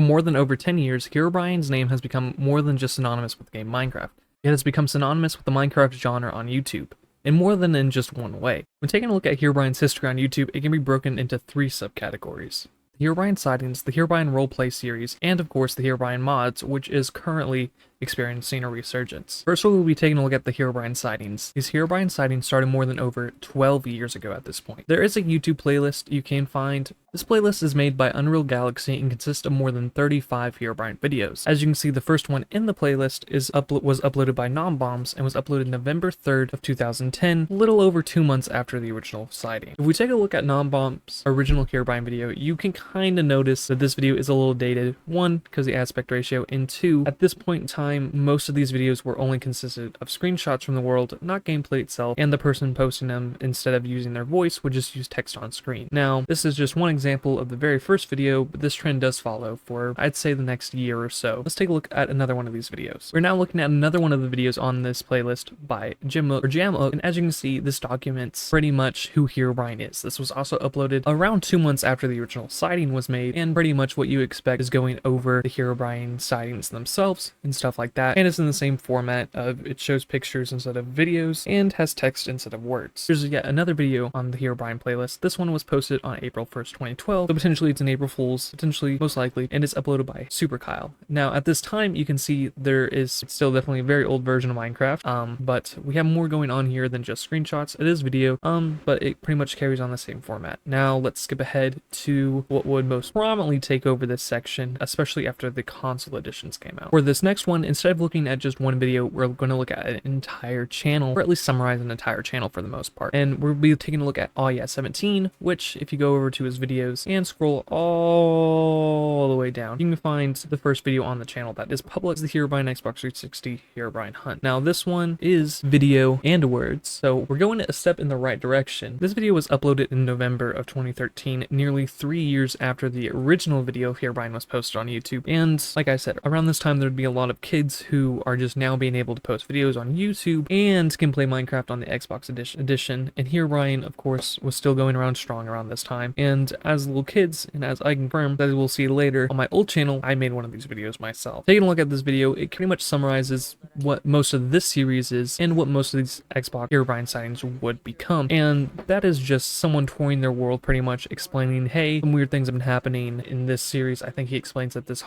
For more than over 10 years, Herobrine's name has become more than just synonymous with the game Minecraft. It has become synonymous with the Minecraft genre on YouTube, and more than in just one way. When taking a look at Herobrine's history on YouTube, it can be broken into 3 subcategories: the Herobrine sightings, the Herobrine roleplay series, and of course the Herobrine mods, which is currently experiencing a resurgence. First, we will be taking a look at the Herobrine sightings. These Herobrine sightings started more than over 12 years ago at this point. There is a YouTube playlist you can find. This playlist is made by Unreal Galaxy and consists of more than 35 Herobrine videos. As you can see, the first one in the playlist was uploaded by Nombombs and was uploaded November 3rd of 2010, a little over 2 months after the original sighting. If we take a look at Nombombs' original Herobrine video, you can kind of notice that this video is a little dated. 1, because the aspect ratio, and 2, at this point in time, most of these videos were only consisted of screenshots from the world, not gameplay itself, and the person posting them, instead of using their voice, would just use text on screen. Now, this is just one example of the very first video, but this trend does follow for, I'd say, the next year or so. Let's take a look at another one of these videos. We're now looking at another one of the videos on this playlist by Jammo, and as you can see, this documents pretty much who Herobrine is. This was also uploaded around 2 months after the original sighting was made, and pretty much what you expect is going over the Herobrine sightings themselves and stuff like that, and it's in the same format of it shows pictures instead of videos and has text instead of words. There's yet another video on the Herobrine playlist. This one was posted on April 1st, 2012, so potentially it's an April Fool's, potentially, most likely, and it's uploaded by Super Kyle. Now, at this time, you can see there is still definitely a very old version of Minecraft, but we have more going on here than just screenshots. It is video, but it pretty much carries on the same format. Now, let's skip ahead to what would most prominently take over this section, especially after the console editions came out. For this next one, instead of looking at just one video, we're going to look at an entire channel, or at least summarize an entire channel for the most part. And we'll be taking a look at Aw Yeah 17, which, if you go over to his videos and scroll all the way down, you can find the first video on the channel that is public. It's the Herobrine Xbox 360 Herobrine Hunt. Now, this one is video and words, so we're going a step in the right direction. This video was uploaded in November of 2013, nearly 3 years after the original video of Herobrine was posted on YouTube. And like I said, around this time there'd be a lot of kids who are just now being able to post videos on YouTube and can play Minecraft on the Xbox edition. And Herobrine, of course, was still going around strong around this time. And as little kids, and as I confirm, as we'll see later, on my old channel, I made one of these videos myself. Taking a look at this video, it pretty much summarizes what most of this series is and what most of these Xbox Herobrine sightings would become. And that is just someone touring their world, pretty much explaining, hey, some weird things have been happening in this series. I think he explains that this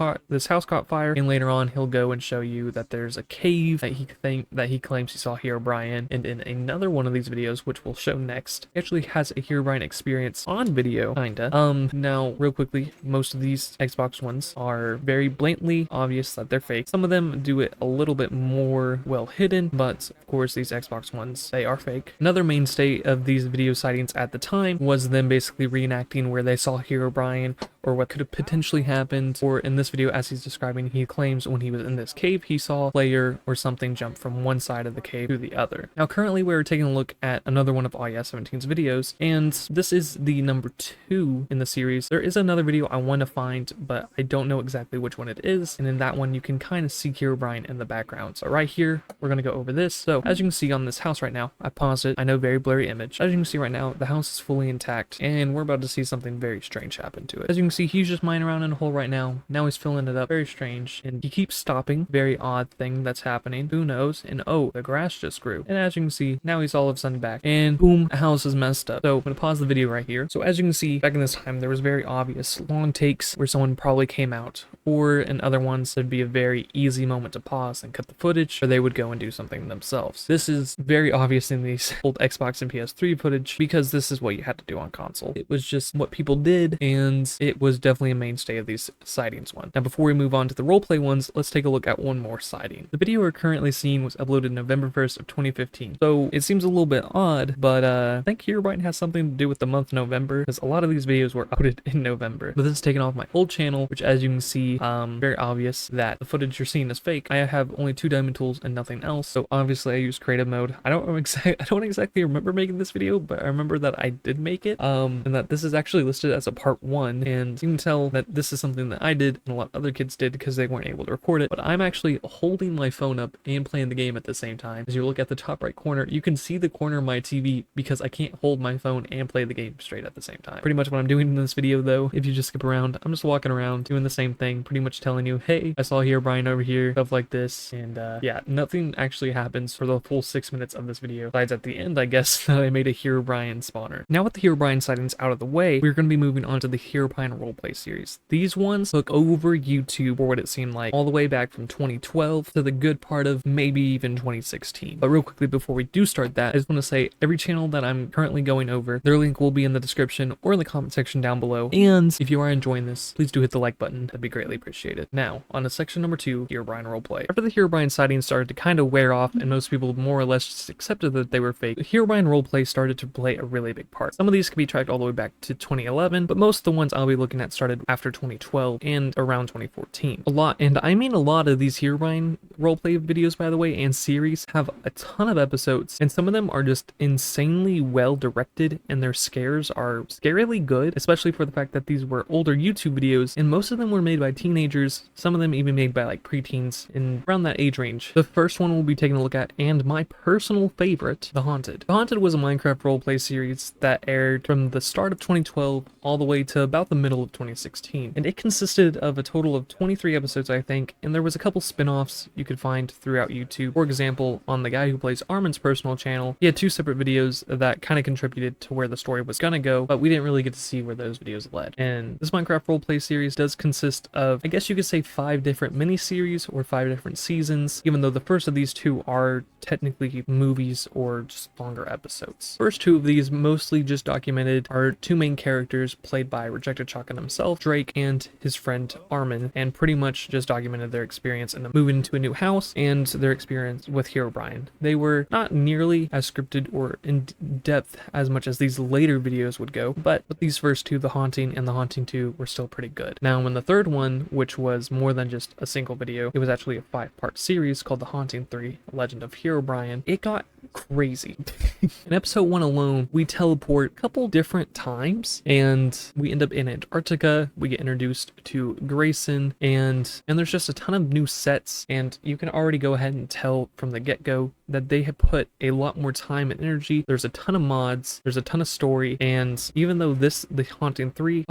house caught fire, and later on he'll go and show you that there's a cave that he claims he saw Herobrine. And in another one of these videos, which we'll show next, he actually has a Herobrine experience on video, kinda. Now, real quickly, most of these Xbox ones are very blatantly obvious that they're fake. Some of them do it a little bit more well hidden, but of course these Xbox ones, they are fake. Another mainstay of these video sightings at the time was them basically reenacting where they saw Herobrine or what could have potentially happened. Or in this video, as he's describing, he claims when he was in this cave, he saw a player or something jump from one side of the cave to the other. Now, currently we're taking a look at another one of Aw Yeah 17's videos, and this is the number 2 in the series. There is another video I want to find, but I don't know exactly which one it is, and in that one you can kind of see Herobrine in the background. So right here, we're going to go over this. So as you can see on this house right now, I paused it, I know, very blurry image. As you can see right now, the house is fully intact, and we're about to see something very strange happen to it. As you can see, he's just mining around in a hole right now. Now he's filling it up, very strange, and he keeps stopping. Very odd thing that's happening. Who knows? And oh, the grass just grew. And as you can see, now he's all of a sudden back, and boom, the house is messed up. So I'm gonna pause the video right here. So as you can see, back in this time, there was very obvious long takes where someone probably came out, or in other ones, there'd be a very easy moment to pause and cut the footage, or they would go and do something themselves. This is very obvious in these old Xbox and PS3 footage, because this is what you had to do on console. It was just what people did, and it was definitely a mainstay of these sightings one. Now, before we move on to the roleplay ones, let's take a look at one more sighting. The video we're currently seeing was uploaded November 1st of 2015. So it seems a little bit odd, but I think Herobrine has something to do with the month November, because a lot of these videos were uploaded in November. But this is taken off my old channel, which, as you can see, very obvious that the footage you're seeing is fake. I have only 2 diamond tools and nothing else, so obviously I use creative mode. I don't exactly remember making this video, but I remember that I did make it, and that this is actually listed as a part 1, and and you can tell that this is something that I did and a lot of other kids did because they weren't able to record it, but I'm actually holding my phone up and playing the game at the same time. As you look at the top right corner, you can see the corner of my TV because I can't hold my phone and play the game straight at the same time. Pretty much what I'm doing in this video though, if you just skip around, I'm just walking around doing the same thing, pretty much telling you, hey, I saw Herobrine over here, stuff like this, and yeah, nothing actually happens for the full 6 minutes of this video, besides at the end, I guess, that I made a Herobrine spawner. Now with the Herobrine sightings out of the way, we're going to be moving on to the Herobrine roleplay series. These ones took over YouTube for what it seemed like, all the way back from 2012 to the good part of maybe even 2016. But real quickly before we do start that, I just want to say every channel that I'm currently going over, their link will be in the description or in the comment section down below. And if you are enjoying this, please do hit the like button. That'd be greatly appreciated. Now, on to section number 2, Herobrine roleplay. After the Herobrine sightings started to kind of wear off and most people more or less just accepted that they were fake, the Herobrine roleplay started to play a really big part. Some of these can be tracked all the way back to 2011, but most of the ones I'll be looking at started after 2012 and around 2014. A lot, and I mean a lot of these Herobrine roleplay videos, by the way, and series have a ton of episodes, and some of them are just insanely well directed, and their scares are scarily good, especially for the fact that these were older YouTube videos, and most of them were made by teenagers, some of them even made by like preteens in around that age range. The first one we'll be taking a look at, and my personal favorite, The Haunted. The Haunted was a Minecraft roleplay series that aired from the start of 2012 all the way to about the middle of 2016, and it consisted of a total of 23 episodes, I think, and there was a couple spin-offs you could find throughout YouTube. For example, on the guy who plays Armin's personal channel, he had 2 separate videos that kind of contributed to where the story was gonna go, but we didn't really get to see where those videos led. And this Minecraft roleplay series does consist of, I guess you could say, 5 different mini-series or 5 different seasons, even though the first of these 2 are technically movies or just longer episodes. First 2 of these mostly just documented our 2 main characters played by Rejected Shotgun himself, Drake, and his friend Armin, and pretty much just documented their experience in moving into a new house and their experience with Herobrine. They were not nearly as scripted or in depth as much as these later videos would go, but these first 2, The Haunting and The Haunting 2, were still pretty good. Now, when the third one, which was more than just a single video, it was actually a 5-part series called The Haunting 3, Legend of Herobrine, it got crazy. In episode 1 alone, we teleport a couple different times, and we end up in Antarctica. We get introduced to Grayson, and there's just a ton of new sets, and you can already go ahead and tell from the get-go that they have put a lot more time and energy. There's a ton of mods, there's a ton of story, and even though The Haunting 3,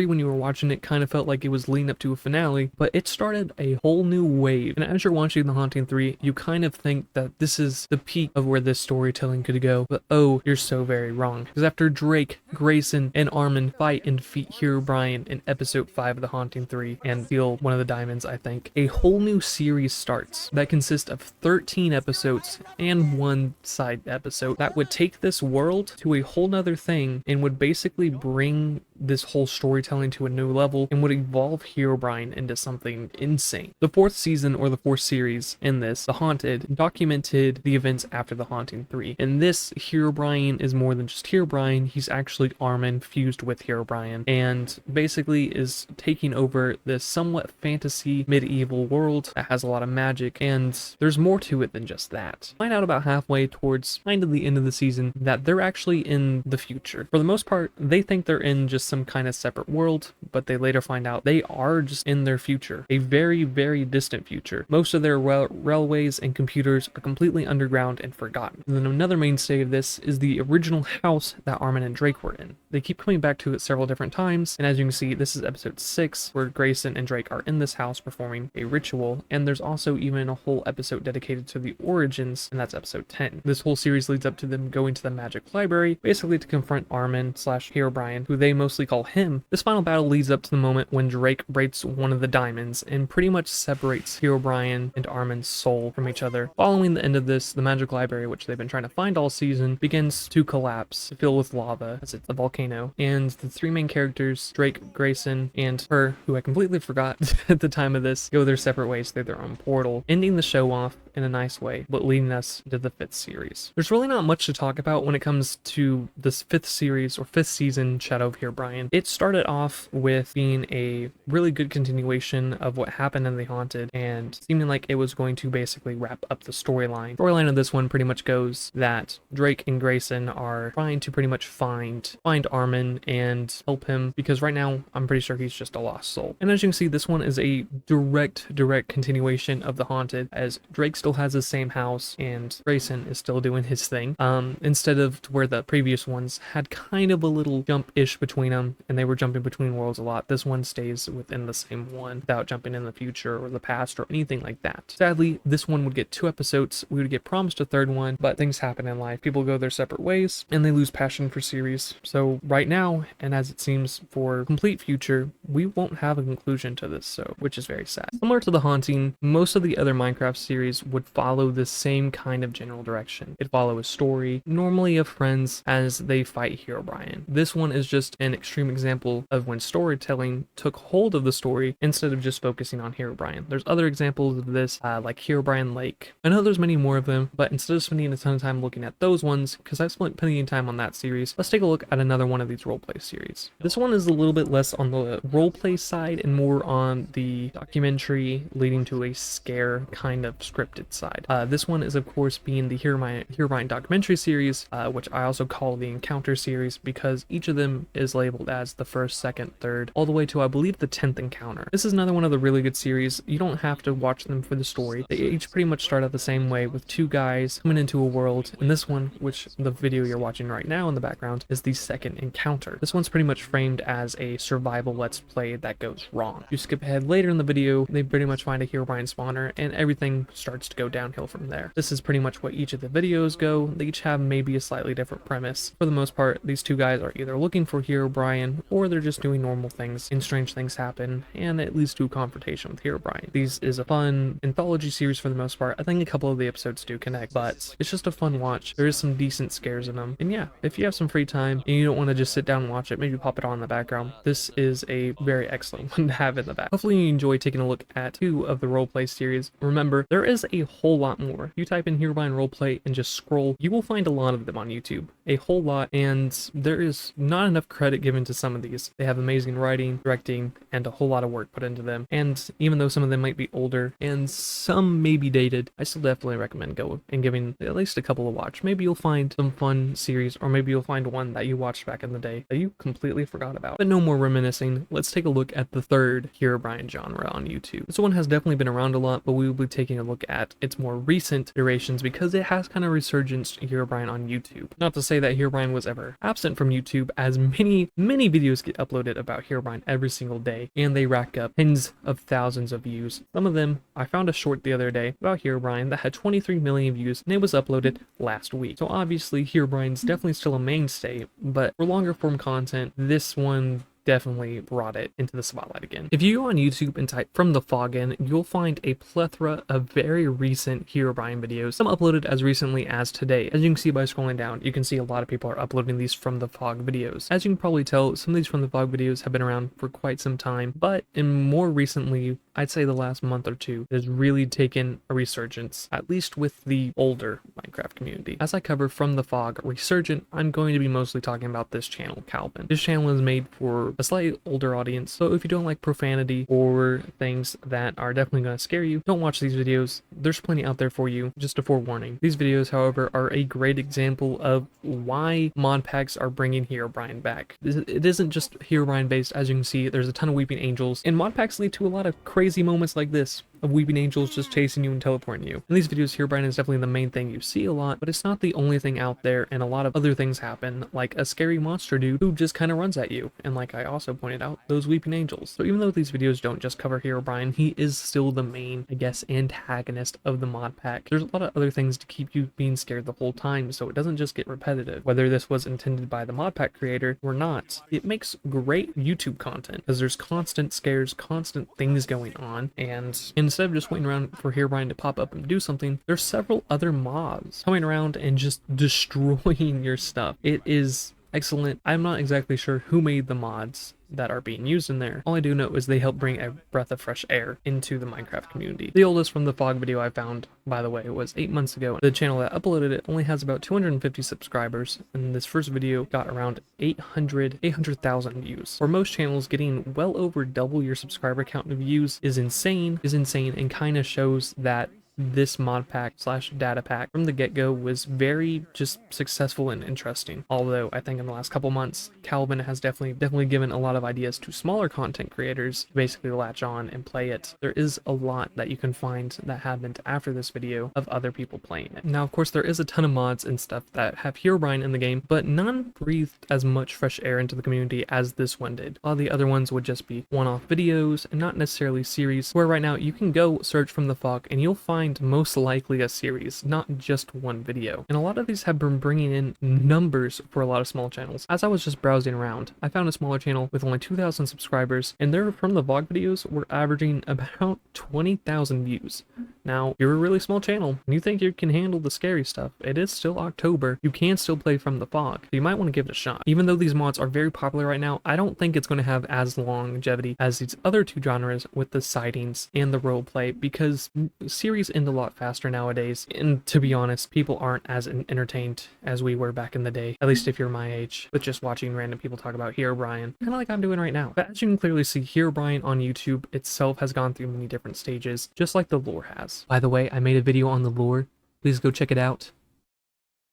when you were watching it, kind of felt like it was leading up to a finale, but it started a whole new wave. And as you're watching The Haunting 3, you kind of think that this is the peak of where this storytelling could go, but oh, you're so very wrong. Because after Drake, Grayson, and Armin fight and defeat Herobrine in episode 5 of The Haunting 3 and steal one of the diamonds, I think, a whole new series starts that consists of 13 episodes and 1 side episode that would take this world to a whole nother thing and would basically bring this whole storytelling to a new level and would evolve Herobrine into something insane. The 4th season, or the 4th series in this, The Haunted, documented the events after The Haunting 3. In this, Herobrine is more than just Herobrine, he's actually Armin fused with Herobrine, and basically is taking over this somewhat fantasy medieval world that has a lot of magic, and there's more to it than just that. Find out about halfway towards kind of the end of the season that they're actually in the future. For the most part, they think they're in just some kind of separate world, but they later find out they are just in their future, a very, very distant future. Most of their railways and computers are completely underground and forgotten. And then another mainstay of this is the original house that Armin and Drake were in. They keep coming back to it several different times, and as you can see, this is episode 6, where Grayson and Drake are in this house performing a ritual, and there's also even a whole episode dedicated to the origins, and that's episode 10. This whole series leads up to them going to the magic library, basically to confront Armin / Herobrine, who they mostly call him. This final battle leads up to the moment when Drake breaks one of the diamonds and pretty much separates Herobrine and Armin's soul from each other. Following the end of this, the magic library, which they've been trying to find all season, begins to collapse, fill with lava, as it's a volcano, and the 3 main characters, Drake, Grayson, and her, who I completely forgot at the time of this, go their separate ways through their own portal, ending the show off in a nice way, but leading us to the 5th series. There's really not much to talk about when it comes to this 5th series or 5th season, Shadow of Herobrine. Herobrine. It started off with being a really good continuation of what happened in The Haunted, and seeming like it was going to basically wrap up the storyline. The storyline of this one pretty much goes that Drake and Grayson are trying to pretty much find Armin and help him, because right now I'm pretty sure he's just a lost soul. And as you can see, this one is a direct continuation of The Haunted, as Drake still has the same house and Grayson is still doing his thing. Instead of where the previous ones had kind of a little jump-ish between them and they were jumping between worlds a lot, this one stays within the same one without jumping in the future or the past or anything like that. Sadly, this one would get 2 episodes. We would get promised a 3rd one, but things happen in life. People go their separate ways and they lose passion for series. So right now, and as it seems for complete future, we won't have a conclusion to this, so which is very sad. Similar to The Haunting, most of the other Minecraft series would follow the same kind of general direction. It'd follow a story, normally of friends, as they fight Herobrine. This one is just an extreme example of when storytelling took hold of the story instead of just focusing on Herobrine. There's other examples of this, like Herobrine Lake. I know there's many more of them, but instead of spending a ton of time looking at those ones, because I've spent plenty of time on that series, let's take a look at another one of these roleplay series. This one is a little bit less on the roleplay side and more on the documentary leading to a scare kind of scripted side. This one is of course being the Herobrine documentary series, which I also call the Encounter series, because each of them is labeled as the 1st, 2nd, 3rd, all the way to I believe the 10th encounter. This is another one of the really good series. You don't have to watch them for the story. They each pretty much start out the same way, with 2 guys coming into a world, and this one, which the video you're watching right now in the background, is the 2nd encounter. This one's pretty much framed as a survival let's play that goes wrong. You skip ahead later in the video, they pretty much find a Herobrine spawner and everything starts to go downhill from there. This is pretty much what each of the videos go. They each have maybe a slightly different premise. For the most part, these 2 guys are either looking for Herobrine or they're just doing normal things and strange things happen and it leads to a confrontation with Herobrine. These is a fun anthology series for the most part. I think a couple of the episodes do connect, but it's just a fun watch. There is some decent scares in them. And yeah, if you have some free time and you don't want to just sit down and watch it, maybe pop it on in the background. This is a very excellent one to have in the back. Hopefully you enjoy taking a look at 2 of the roleplay series. Remember, there is a whole lot more. You type in Herobrine roleplay and just scroll, you will find a lot of them on YouTube. A whole lot, and there is not enough credit given to some of these. They have amazing writing, directing, and a whole lot of work put into them. And even though some of them might be older and some may be dated, I still definitely recommend going and giving at least a couple a watch. Maybe you'll find some fun series, or maybe you'll find one that you watched back in the day that you completely forgot about. But no more reminiscing, let's take a look at the 3rd Herobrine genre on YouTube. This one has definitely been around a lot, but we will be taking a look at its more recent iterations because it has kind of resurgenced Herobrine on YouTube. Not to say that Herobrine was ever absent from YouTube, as many videos get uploaded about Herobrine every single day, and they rack up tens of thousands of views. Some of them, I found a short the other day about Herobrine that had 23 million views, and it was uploaded last week. So obviously Herobrine's definitely still a mainstay, but for longer form content, this one definitely brought it into the spotlight again. If you go on YouTube and type "From the Fog" in, you'll find a plethora of very recent Herobrine videos, some uploaded as recently as today. As you can see by scrolling down, you can see a lot of people are uploading these From the Fog videos. As you can probably tell, some of these From the Fog videos have been around for quite some time, but in more recently, I'd say the last month or two, it has really taken a resurgence, at least with the older Minecraft community. As I cover From the Fog Resurgent, I'm going to be mostly talking about this channel, Calvin. This channel is made for a slightly older audience, so if you don't like profanity or things that are definitely going to scare you, don't watch these videos. There's plenty out there for you. Just a forewarning. These videos, however, are a great example of why mod packs are bringing Herobrine back. It isn't just Herobrine based. As you can see, there's a ton of Weeping Angels, and mod packs lead to a lot of crazy moments like this, of Weeping Angels just chasing you and teleporting you. In these videos, Herobrine is definitely the main thing you see a lot, but it's not the only thing out there, and a lot of other things happen, like a scary monster dude who just kind of runs at you, and like I also pointed out, those Weeping Angels. So even though these videos don't just cover Herobrine, he is still the main, I guess, antagonist of the mod pack. There's a lot of other things to keep you being scared the whole time, so it doesn't just get repetitive. Whether this was intended by the mod pack creator or not, it makes great YouTube content, because there's constant scares, constant things going on, and instead of just waiting around for Herobrine to pop up and do something, there's several other mobs coming around and just destroying your stuff. It is excellent. I'm not exactly sure who made the mods that are being used in there. All I do know is they help bring a breath of fresh air into the Minecraft community. The oldest from the fog video I found, by the way, was 8 months ago. The channel that uploaded it only has about 250 subscribers, and this first video got around 800,000 views. For most channels, getting well over double your subscriber count of views is insane, and kind of shows that this mod pack slash data pack from the get-go was very just successful and interesting. Although I think in the last couple months, Calvin has definitely given a lot of ideas to smaller content creators to basically latch on and play it. There is a lot that you can find that happened after this video of other people playing it. Now, of course, there is a ton of mods and stuff that have Herobrine in the game, but none breathed as much fresh air into the community as this one did. While the other ones would just be one-off videos and not necessarily series, where right now you can go search from the fog and you'll find most likely a series, not just one video. And a lot of these have been bringing in numbers for a lot of small channels. As I was just browsing around, I found a smaller channel with only 2,000 subscribers, and their from the vlog videos were averaging about 20,000 views. Now, you're a really small channel, and you think you can handle the scary stuff. It is still October. You can still play from the fog, so you might want to give it a shot. Even though these mods are very popular right now, I don't think it's going to have as longevity as these other two genres with the sightings and the roleplay, because series end a lot faster nowadays, and to be honest, people aren't as entertained as we were back in the day, at least if you're my age, with just watching random people talk about Herobrine, kind of like I'm doing right now. But as you can clearly see, Herobrine on YouTube itself has gone through many different stages, just like the lore has. By the way, I made a video on the lore. Please go check it out.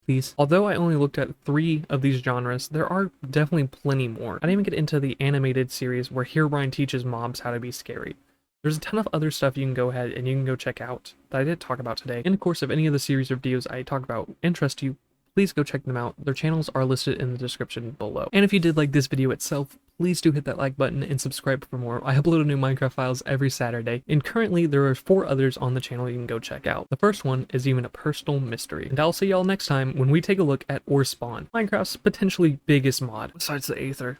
Please. Although I only looked at 3 of these genres, there are definitely plenty more. I didn't even get into the animated series where Herobrine teaches mobs how to be scary. There's a ton of other stuff you can go ahead and you can go check out that I did talk about today. And of course, if any of the series or videos I talk about interest you, please go check them out. Their channels are listed in the description below. And if you did like this video itself, please do hit that like button and subscribe for more. I upload new Minecraft files every Saturday, and currently there are 4 others on the channel you can go check out. The first one is even a personal mystery. And I'll see y'all next time when we take a look at Ore Spawn, Minecraft's potentially biggest mod, besides the Aether.